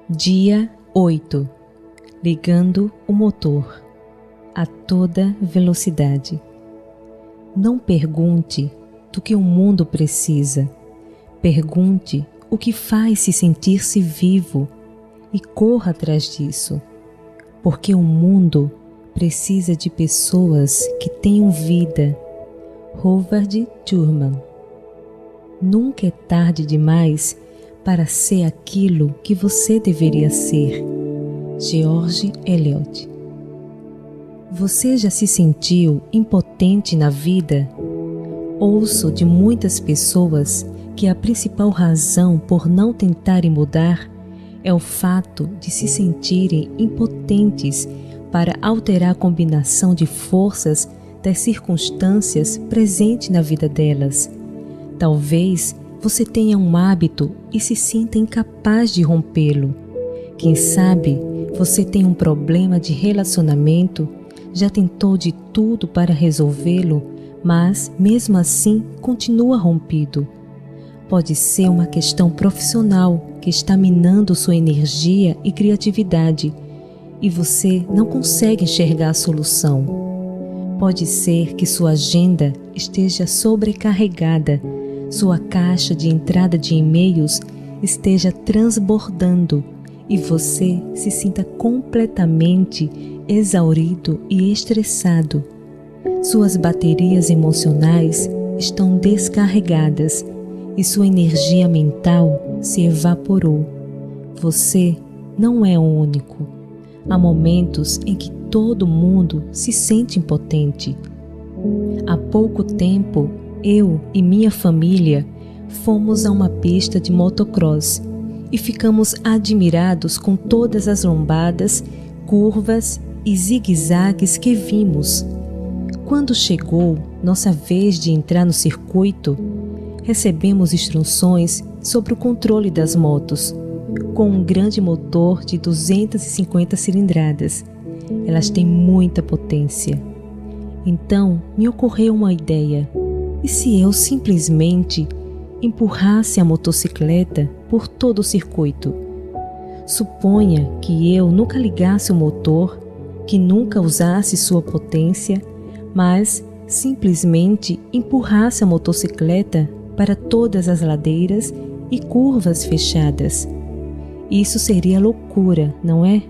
Dia 8. Ligando o motor a toda velocidade. Não pergunte do que o mundo precisa. Pergunte o que faz se sentir-se vivo e corra atrás disso. Porque o mundo precisa de pessoas que tenham vida. Howard Thurman. Nunca é tarde demais para ser aquilo que você deveria ser. George Eliot. Você já se sentiu impotente na vida? Ouço de muitas pessoas que a principal razão por não tentarem mudar é o fato de se sentirem impotentes para alterar a combinação de forças das circunstâncias presentes na vida delas. Talvez você tenha um hábito e se sinta incapaz de rompê-lo. Quem sabe você tem um problema de relacionamento, já tentou de tudo para resolvê-lo, mas mesmo assim continua rompido. Pode ser uma questão profissional que está minando sua energia e criatividade e você não consegue enxergar a solução. Pode ser que sua agenda esteja sobrecarregada, sua caixa de entrada de e-mails esteja transbordando e você se sinta completamente exaurido e estressado. Suas baterias emocionais estão descarregadas e sua energia mental se evaporou. Você não é o único. Há momentos em que todo mundo se sente impotente. Há pouco tempo, eu e minha família fomos a uma pista de motocross e ficamos admirados com todas as lombadas, curvas e zigue-zagues que vimos. Quando chegou nossa vez de entrar no circuito, recebemos instruções sobre o controle das motos. Com um grande motor de 250 cilindradas, elas têm muita potência. Então me ocorreu uma ideia. E se eu simplesmente empurrasse a motocicleta por todo o circuito? Suponha que eu nunca ligasse o motor, que nunca usasse sua potência, mas simplesmente empurrasse a motocicleta para todas as ladeiras e curvas fechadas. Isso seria loucura, não é?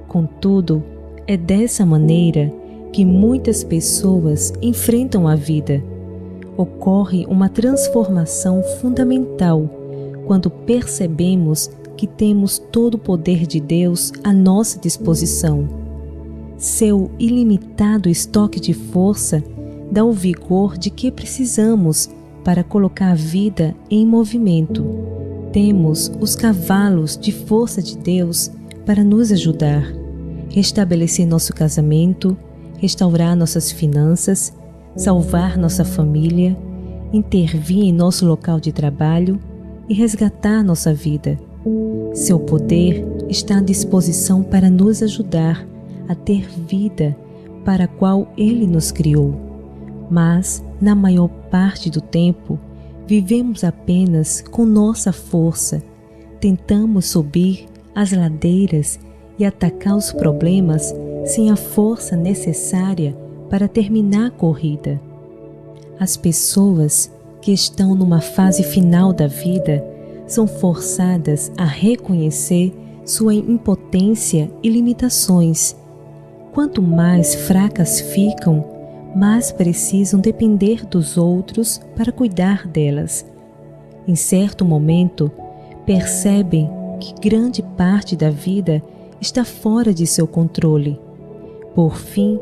Contudo, é dessa maneira que muitas pessoas enfrentam a vida. Ocorre uma transformação fundamental quando percebemos que temos todo o poder de Deus à nossa disposição. Seu ilimitado estoque de força dá o vigor de que precisamos para colocar a vida em movimento. Temos os cavalos de força de Deus para nos ajudar, restabelecer nosso casamento, restaurar nossas finanças, salvar nossa família, intervir em nosso local de trabalho e resgatar nossa vida. Seu poder está à disposição para nos ajudar a ter vida para a qual Ele nos criou. Mas, na maior parte do tempo, vivemos apenas com nossa força. Tentamos subir as ladeiras e atacar os problemas sem a força necessária para terminar a corrida. As pessoas que estão numa fase final da vida são forçadas a reconhecer sua impotência e limitações. Quanto mais fracas ficam, mais precisam depender dos outros para cuidar delas. Em certo momento, percebem que grande parte da vida está fora de seu controle. Por fim,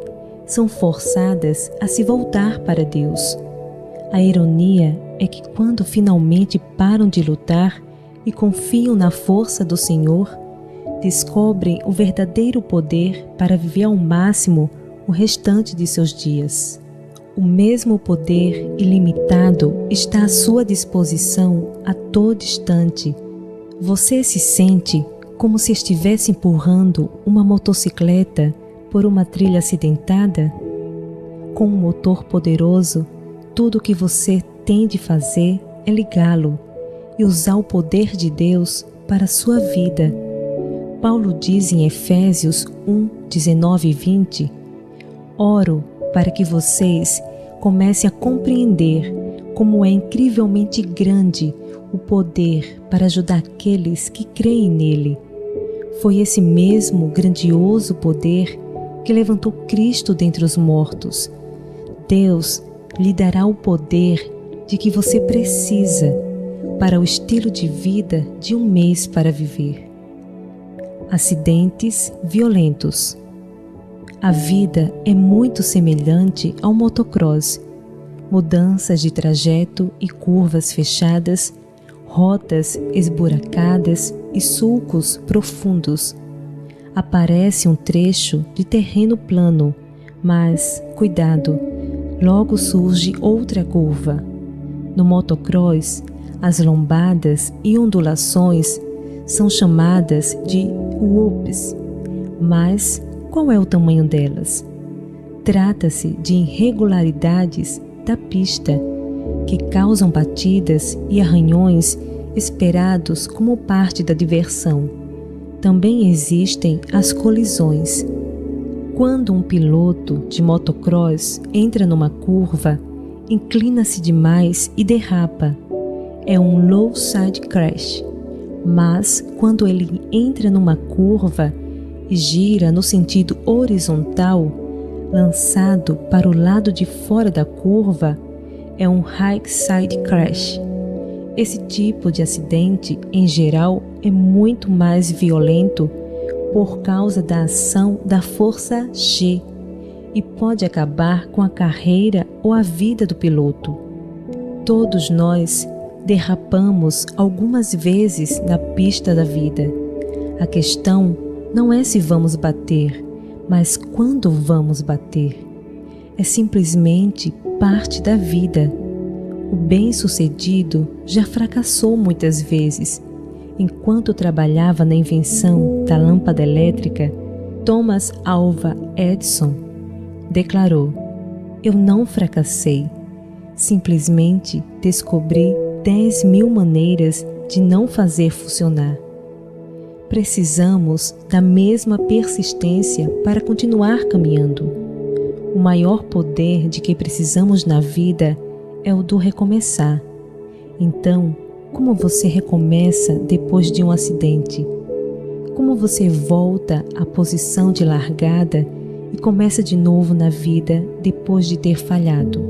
são forçadas a se voltar para Deus. A ironia é que quando finalmente param de lutar e confiam na força do Senhor, descobrem o verdadeiro poder para viver ao máximo o restante de seus dias. O mesmo poder ilimitado está à sua disposição a todo instante. Você se sente como se estivesse empurrando uma motocicleta por uma trilha acidentada? Com um motor poderoso, tudo o que você tem de fazer é ligá-lo e usar o poder de Deus para a sua vida. Paulo diz em Efésios 1, 19 e 20: Oro para que vocês comecem a compreender como é incrivelmente grande o poder para ajudar aqueles que creem nele. Foi esse mesmo grandioso poder que levantou Cristo dentre os mortos. Deus lhe dará o poder de que você precisa para o estilo de vida de um mês para viver. Acidentes violentos. A vida é muito semelhante ao motocross. Mudanças de trajeto e curvas fechadas, rotas esburacadas e sulcos profundos. Aparece um trecho de terreno plano, mas, cuidado, logo surge outra curva. No motocross, as lombadas e ondulações são chamadas de whoops, mas qual é o tamanho delas? Trata-se de irregularidades da pista que causam batidas e arranhões esperados como parte da diversão. Também existem as colisões. Quando um piloto de motocross entra numa curva, inclina-se demais e derrapa. É um low side crash. Mas quando ele entra numa curva e gira no sentido horizontal, lançado para o lado de fora da curva, é um high side crash. Esse tipo de acidente, em geral, é muito mais violento por causa da ação da força G e pode acabar com a carreira ou a vida do piloto. Todos nós derrapamos algumas vezes na pista da vida. A questão não é se vamos bater, mas quando vamos bater. É simplesmente parte da vida. O bem-sucedido já fracassou muitas vezes. Enquanto trabalhava na invenção da lâmpada elétrica, Thomas Alva Edison declarou: Eu não fracassei, simplesmente descobri 10.000 maneiras de não fazer funcionar. Precisamos da mesma persistência para continuar caminhando. O maior poder de que precisamos na vida é o do recomeçar. Então, como você recomeça depois de um acidente? Como você volta à posição de largada e começa de novo na vida depois de ter falhado?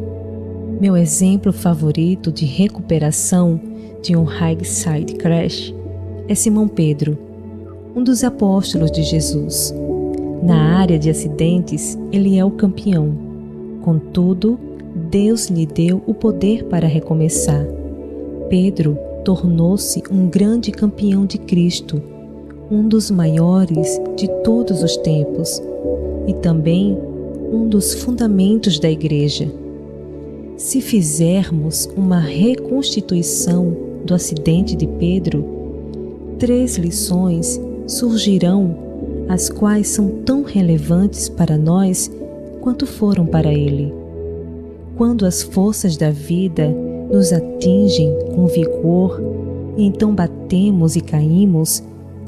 Meu exemplo favorito de recuperação de um high side crash é Simão Pedro, um dos apóstolos de Jesus. Na área de acidentes, ele é o campeão. Contudo, Deus lhe deu o poder para recomeçar. Pedro tornou-se um grande campeão de Cristo, um dos maiores de todos os tempos e também um dos fundamentos da igreja. Se fizermos uma reconstituição do acidente de Pedro, 3 lições surgirão, as quais são tão relevantes para nós quanto foram para ele. Quando as forças da vida nos atingem com vigor e então batemos e caímos,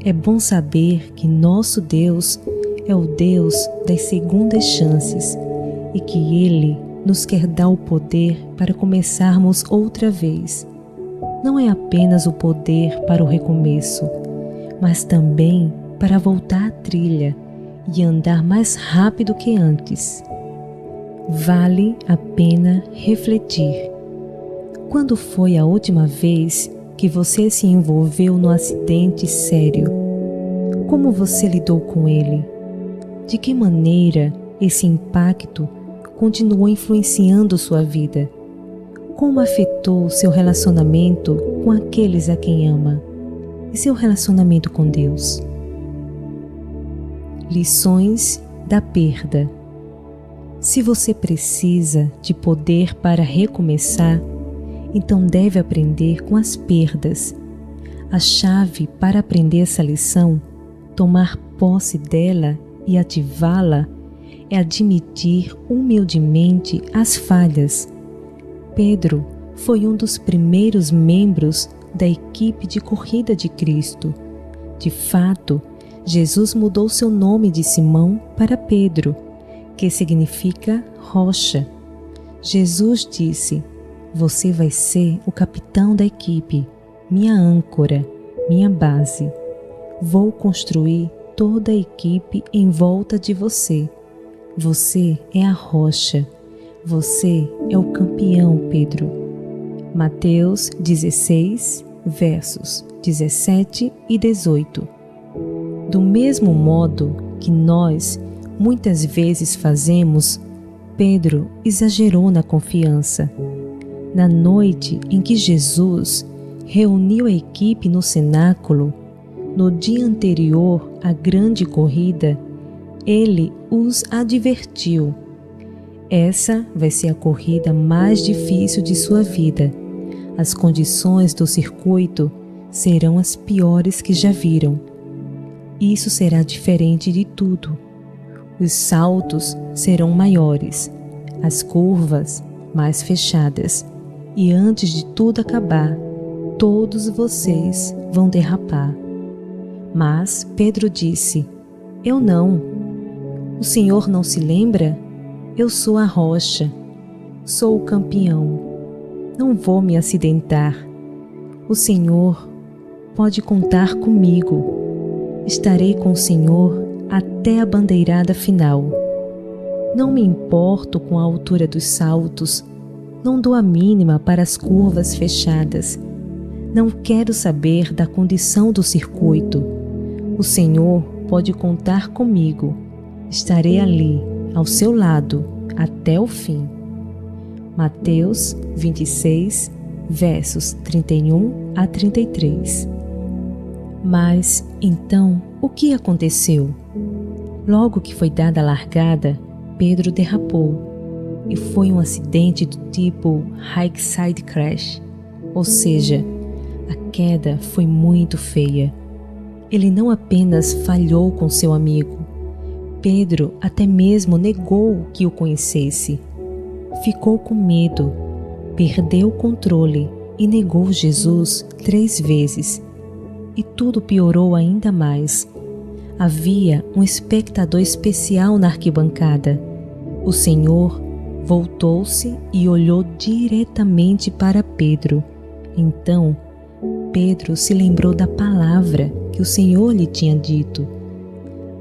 é bom saber que nosso Deus é o Deus das segundas chances e que Ele nos quer dar o poder para começarmos outra vez. Não é apenas o poder para o recomeço, mas também para voltar à trilha e andar mais rápido que antes. Vale a pena refletir. Quando foi a última vez que você se envolveu num acidente sério? Como você lidou com ele? De que maneira esse impacto continuou influenciando sua vida? Como afetou seu relacionamento com aqueles a quem ama? E seu relacionamento com Deus? Lições da perda. Se você precisa de poder para recomeçar, então deve aprender com as perdas. A chave para aprender essa lição, tomar posse dela e ativá-la, é admitir humildemente as falhas. Pedro foi um dos primeiros membros da equipe de corrida de Cristo. De fato, Jesus mudou seu nome de Simão para Pedro, que significa rocha. Jesus disse: "Você vai ser o capitão da equipe, minha âncora, minha base. Vou construir toda a equipe em volta de você. Você é a rocha. Você é o campeão, Pedro." Mateus 16, versos 17 e 18. Do mesmo modo que nós muitas vezes fazemos, Pedro exagerou na confiança. Na noite em que Jesus reuniu a equipe no cenáculo, no dia anterior à grande corrida, ele os advertiu: "Essa vai ser a corrida mais difícil de sua vida. As condições do circuito serão as piores que já viram. Isso será diferente de tudo. Os saltos serão maiores, as curvas mais fechadas, e antes de tudo acabar, todos vocês vão derrapar." Mas Pedro disse: "Eu não. O Senhor não se lembra? Eu sou a rocha, sou o campeão. Não vou me acidentar. O Senhor pode contar comigo. Estarei com o Senhor até a bandeirada final. Não me importo com a altura dos saltos, não dou a mínima para as curvas fechadas. Não quero saber da condição do circuito. O Senhor pode contar comigo. Estarei ali, ao seu lado, até o fim." Mateus 26, versos 31 a 33. Mas, então, o que aconteceu? Logo que foi dada a largada, Pedro derrapou, e foi um acidente do tipo high side crash, ou seja, a queda foi muito feia. Ele não apenas falhou com seu amigo, Pedro até mesmo negou que o conhecesse. Ficou com medo, perdeu o controle e negou Jesus 3 vezes. E tudo piorou ainda mais. Havia um espectador especial na arquibancada. O Senhor voltou-se e olhou diretamente para Pedro. Então, Pedro se lembrou da palavra que o Senhor lhe tinha dito: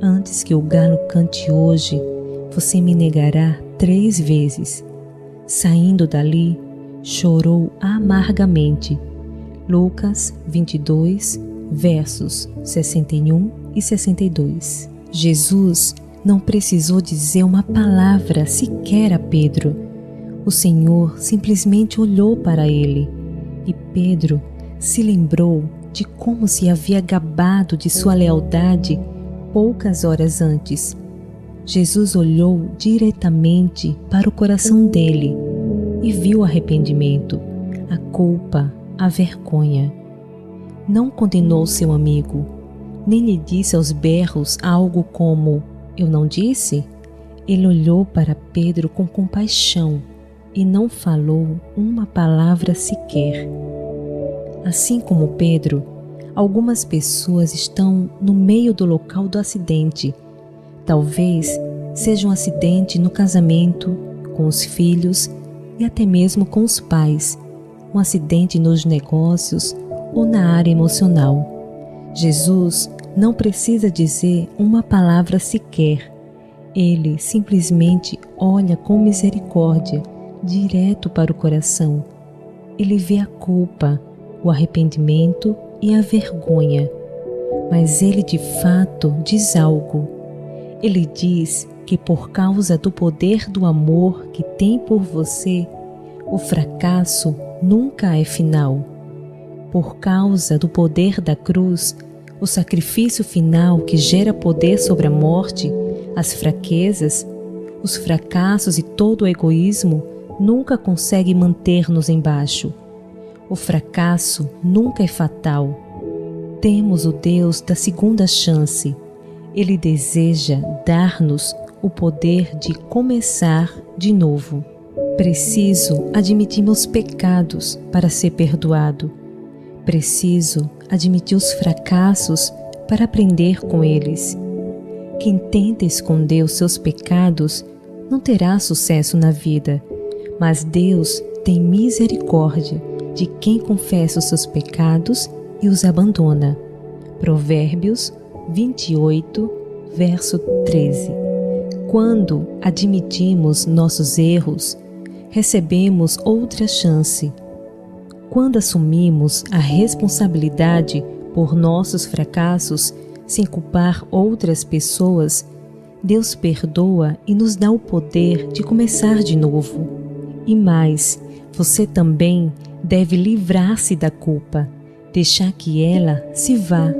"Antes que o galo cante hoje, você me negará 3 vezes." Saindo dali, chorou amargamente. Lucas 22, versos 61 e 62. Jesus não precisou dizer uma palavra sequer a Pedro. O Senhor simplesmente olhou para ele e Pedro se lembrou de como se havia gabado de sua lealdade poucas horas antes. Jesus olhou diretamente para o coração dele e viu o arrependimento, a culpa, a vergonha. Não condenou seu amigo, nem lhe disse aos berros algo como: "Eu não disse?" Ele olhou para Pedro com compaixão e não falou uma palavra sequer. Assim como Pedro, algumas pessoas estão no meio do local do acidente. Talvez seja um acidente no casamento, com os filhos e até mesmo com os pais, um acidente nos negócios ou na área emocional. Jesus não precisa dizer uma palavra sequer. Ele simplesmente olha com misericórdia direto para o coração. Ele vê a culpa, o arrependimento e a vergonha, mas ele de fato diz algo. Ele diz que por causa do poder do amor que tem por você, o fracasso nunca é final. Por causa do poder da cruz, o sacrifício final que gera poder sobre a morte, as fraquezas, os fracassos e todo o egoísmo nunca consegue manter-nos embaixo. O fracasso nunca é fatal. Temos o Deus da segunda chance. Ele deseja dar-nos o poder de começar de novo. Preciso admitir meus pecados para ser perdoado. Preciso admitir os fracassos para aprender com eles. Quem tenta esconder os seus pecados não terá sucesso na vida, mas Deus tem misericórdia de quem confessa os seus pecados e os abandona. Provérbios 28, verso 13. Quando admitimos nossos erros, recebemos outra chance. Quando assumimos a responsabilidade por nossos fracassos sem culpar outras pessoas, Deus perdoa e nos dá o poder de começar de novo. E mais, você também deve livrar-se da culpa, deixar que ela se vá.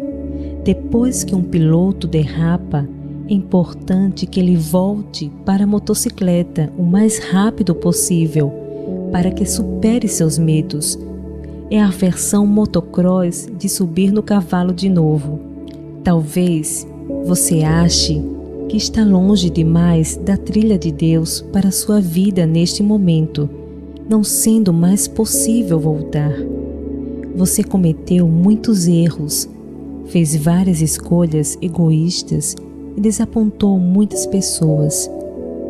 Depois que um piloto derrapa, é importante que ele volte para a motocicleta o mais rápido possível, para que supere seus medos. É a versão motocross de subir no cavalo de novo. Talvez você ache que está longe demais da trilha de Deus para a sua vida neste momento, não sendo mais possível voltar. Você cometeu muitos erros, fez várias escolhas egoístas e desapontou muitas pessoas.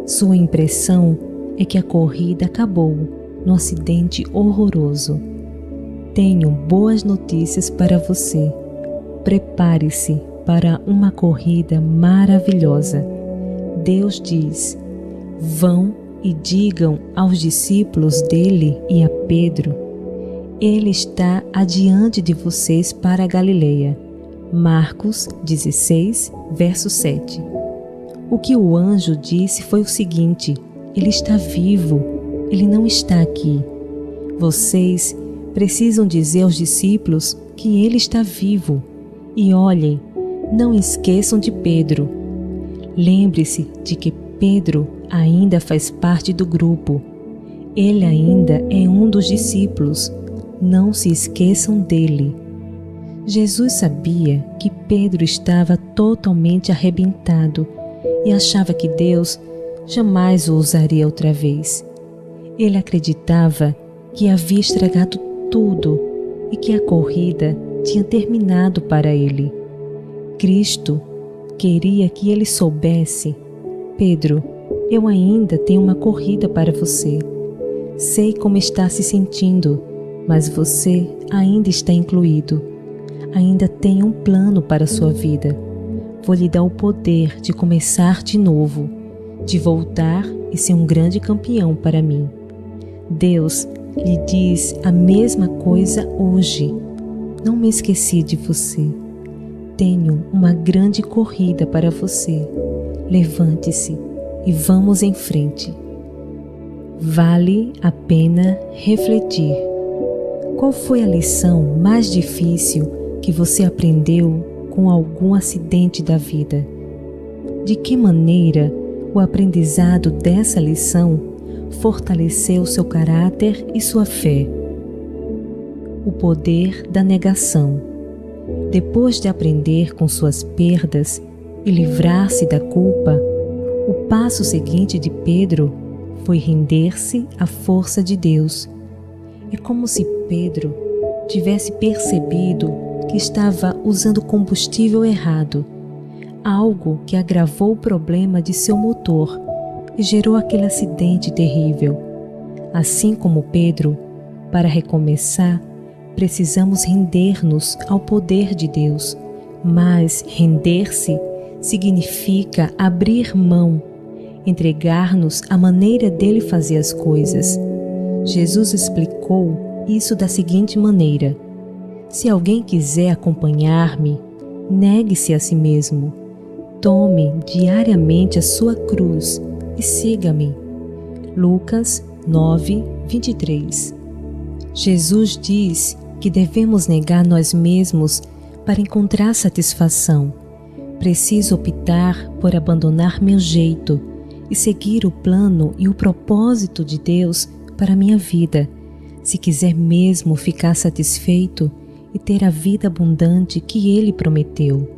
Sua impressão é que a corrida acabou num acidente horroroso. Tenho boas notícias para você. Prepare-se para uma corrida maravilhosa. Deus diz: vão e digam aos discípulos dele e a Pedro: ele está adiante de vocês para a Galileia. Marcos 16, verso 7. O que o anjo disse foi o seguinte: ele está vivo, ele não está aqui. Vocês precisam dizer aos discípulos que ele está vivo. E olhem, não esqueçam de Pedro. Lembre-se de que Pedro ainda faz parte do grupo. Ele ainda é um dos discípulos. Não se esqueçam dele. Jesus sabia que Pedro estava totalmente arrebentado e achava que Deus jamais o usaria outra vez. Ele acreditava que havia estragado tudo e que a corrida tinha terminado para ele. Cristo queria que ele soubesse: Pedro, eu ainda tenho uma corrida para você. Sei como está se sentindo, mas você ainda está incluído. Ainda tem um plano para a sua vida. Vou lhe dar o poder de começar de novo, de voltar e ser um grande campeão para mim. Deus lhe diz a mesma coisa hoje. Não me esqueci de você. Tenho uma grande corrida para você. Levante-se e vamos em frente. Vale a pena refletir. Qual foi a lição mais difícil que você aprendeu com algum acidente da vida? De que maneira o aprendizado dessa lição fortaleceu seu caráter e sua fé? O poder da negação. Depois de aprender com suas perdas e livrar-se da culpa, o passo seguinte de Pedro foi render-se à força de Deus. É como se Pedro tivesse percebido que estava usando combustível errado, algo que agravou o problema de seu motor e gerou aquele acidente terrível. Assim como Pedro, para recomeçar, precisamos render-nos ao poder de Deus, mas render-se significa abrir mão, entregar-nos à maneira dele fazer as coisas. Jesus explicou isso da seguinte maneira: se alguém quiser acompanhar-me, negue-se a si mesmo, tome diariamente a sua cruz e siga-me. Lucas 9, 23. Jesus diz que devemos negar nós mesmos para encontrar satisfação. Preciso optar por abandonar meu jeito e seguir o plano e o propósito de Deus para a minha vida, se quiser mesmo ficar satisfeito e ter a vida abundante que Ele prometeu.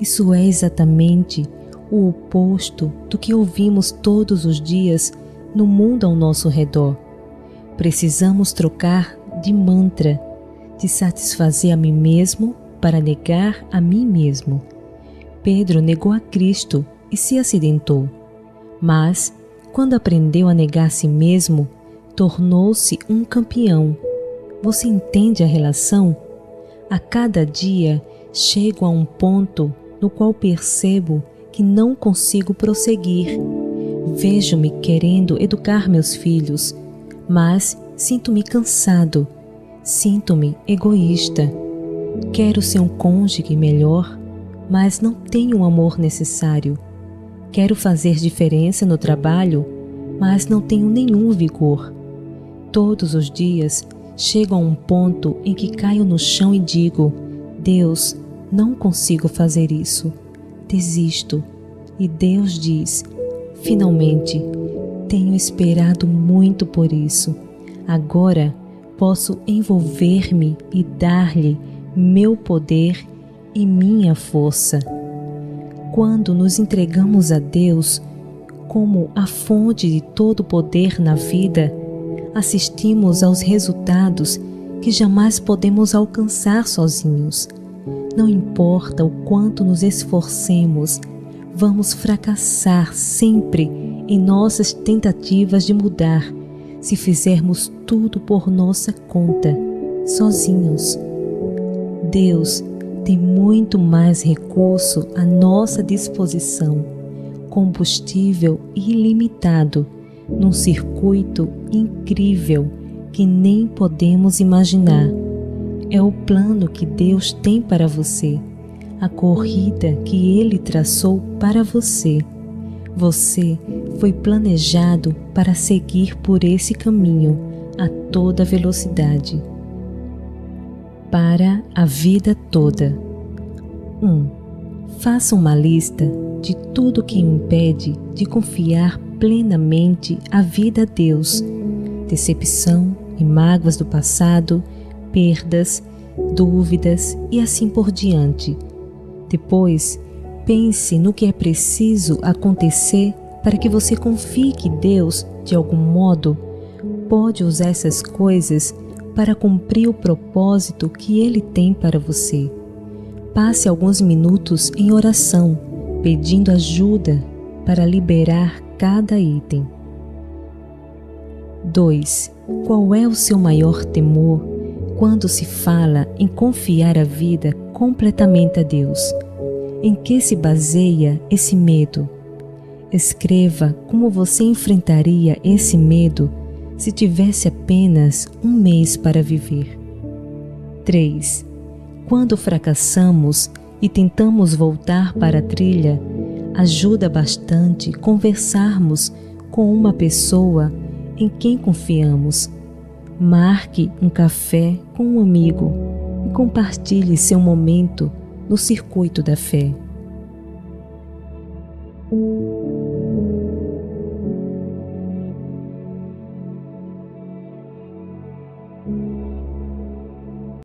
Isso é exatamente o oposto do que ouvimos todos os dias no mundo ao nosso redor. Precisamos trocar de mantra, de satisfazer a mim mesmo para negar a mim mesmo. Pedro negou a Cristo e se acidentou. Mas, quando aprendeu a negar a si mesmo, tornou-se um campeão. Você entende a relação? A cada dia, chego a um ponto no qual percebo que não consigo prosseguir. Vejo-me querendo educar meus filhos, mas sinto-me cansado, sinto-me egoísta. Quero ser um cônjuge melhor, mas não tenho o amor necessário. Quero fazer diferença no trabalho, mas não tenho nenhum vigor. Todos os dias chego a um ponto em que caio no chão e digo: Deus, não consigo fazer isso. Desisto. E Deus diz: finalmente, tenho esperado muito por isso. Agora posso envolver-me e dar-lhe meu poder e minha força. Quando nos entregamos a Deus como a fonte de todo poder na vida, assistimos aos resultados que jamais podemos alcançar sozinhos. Não importa o quanto nos esforcemos, vamos fracassar sempre em nossas tentativas de mudar, se fizermos tudo por nossa conta, sozinhos. Deus tem muito mais recurso à nossa disposição, combustível ilimitado, num circuito incrível que nem podemos imaginar. É o plano que Deus tem para você, a corrida que Ele traçou para você. Você foi planejado para seguir por esse caminho a toda velocidade. Para a vida toda. 1. Faça uma lista de tudo que impede de confiar plenamente a vida a Deus. Decepção e mágoas do passado, perdas, dúvidas e assim por diante. Depois, pense no que é preciso acontecer para que você confie que Deus, de algum modo, pode usar essas coisas para cumprir o propósito que Ele tem para você. Passe alguns minutos em oração, pedindo ajuda para liberar cada item. 2. Qual é o seu maior temor quando se fala em confiar a vida completamente a Deus? Em que se baseia esse medo? Escreva como você enfrentaria esse medo se tivesse apenas um mês para viver. 3. Quando fracassamos e tentamos voltar para a trilha, ajuda bastante conversarmos com uma pessoa em quem confiamos. Marque um café com um amigo e compartilhe seu momento no circuito da fé.